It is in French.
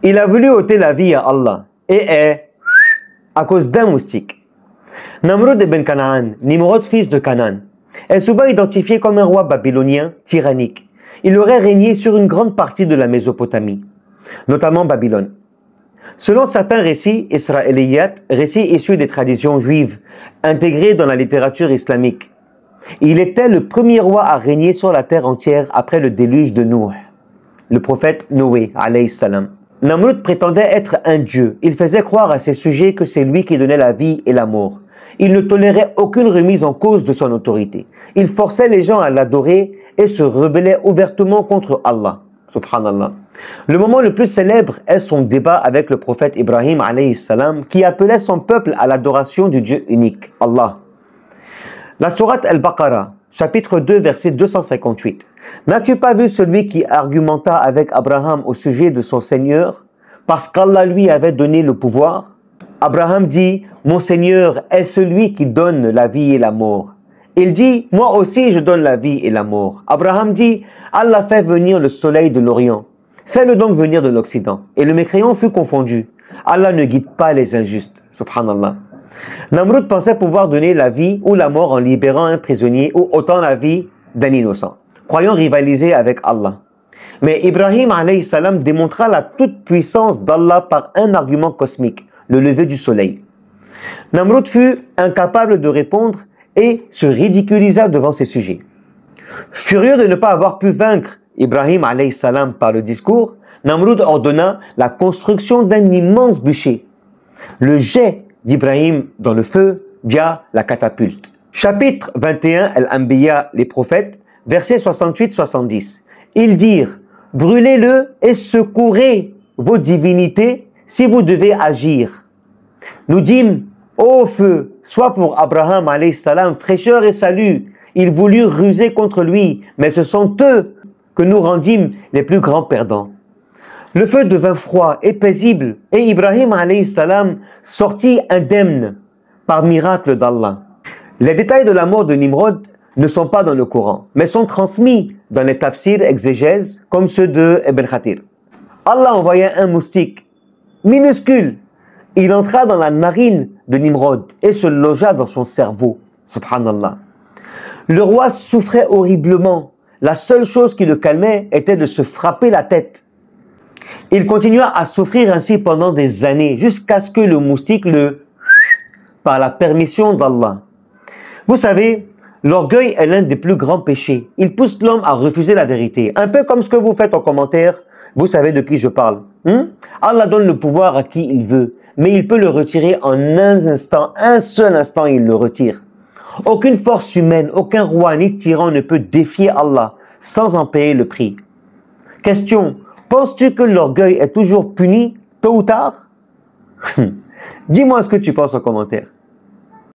Il a voulu ôter la vie à Allah et est à cause d'un moustique. Namrud ibn Canaan, Nimrod fils de Canaan, est souvent identifié comme un roi babylonien tyrannique. Il aurait régné sur une grande partie de la Mésopotamie, notamment Babylone. Selon certains récits israéliyates, récits issus des traditions juives, intégrés dans la littérature islamique, il était le premier roi à régner sur la terre entière après le déluge de Nouh, le prophète Noé, alayhi salam. Namrud prétendait être un dieu. Il faisait croire à ses sujets que c'est lui qui donnait la vie et la mort. Il ne tolérait aucune remise en cause de son autorité. Il forçait les gens à l'adorer et se rebellait ouvertement contre Allah. Subhanallah. Le moment le plus célèbre est son débat avec le prophète Ibrahim alayhi salam qui appelait son peuple à l'adoration du Dieu unique, Allah. La sourate Al-Baqarah, chapitre 2, verset 258. N'as-tu pas vu celui qui argumenta avec Abraham au sujet de son Seigneur parce qu'Allah lui avait donné le pouvoir? Abraham dit, mon Seigneur est celui qui donne la vie et la mort. Il dit, moi aussi je donne la vie et la mort. Abraham dit, Allah fait venir le soleil de l'Orient. Fais-le donc venir de l'Occident. Et le mécréant fut confondu. Allah ne guide pas les injustes. Subhanallah. Namrud pensait pouvoir donner la vie ou la mort en libérant un prisonnier ou ôtant la vie d'un innocent, croyant rivaliser avec Allah. Mais Ibrahim alayhi salam démontra la toute-puissance d'Allah par un argument cosmique, le lever du soleil. Namrud fut incapable de répondre et se ridiculisa devant ses sujets. Furieux de ne pas avoir pu vaincre Ibrahim alayhi salam par le discours, Namrud ordonna la construction d'un immense bûcher, le jet d'Ibrahim dans le feu via la catapulte. Chapitre 21, Al-Anbiya, les prophètes, versets 68-70. Ils dirent, brûlez-le et secourez vos divinités si vous devez agir. Nous dîmes, ô feu, sois pour Abraham alayhi salam fraîcheur et salut. Ils voulurent ruser contre lui, mais ce sont eux que nous rendîmes les plus grands perdants. Le feu devint froid et paisible, et Ibrahim alayhi salam sortit indemne par miracle d'Allah. Les détails de la mort de Nimrod ne sont pas dans le Coran, mais sont transmis dans les tafsirs exégèses comme ceux de Ibn Khatir. Allah envoya un moustique minuscule. Il entra dans la narine de Nimrod et se logea dans son cerveau. Subhanallah. Le roi souffrait horriblement. La seule chose qui le calmait était de se frapper la tête. Il continua à souffrir ainsi pendant des années, jusqu'à ce que le moustique par la permission d'Allah. Vous savez, l'orgueil est l'un des plus grands péchés. Il pousse l'homme à refuser la vérité. Un peu comme ce que vous faites en commentaire, vous savez de qui je parle. Allah donne le pouvoir à qui il veut, mais il peut le retirer en un instant, un seul instant il le retire. Aucune force humaine, aucun roi ni tyran ne peut défier Allah sans en payer le prix. Question, penses-tu que l'orgueil est toujours puni, tôt ou tard? Dis-moi ce que tu penses en commentaire.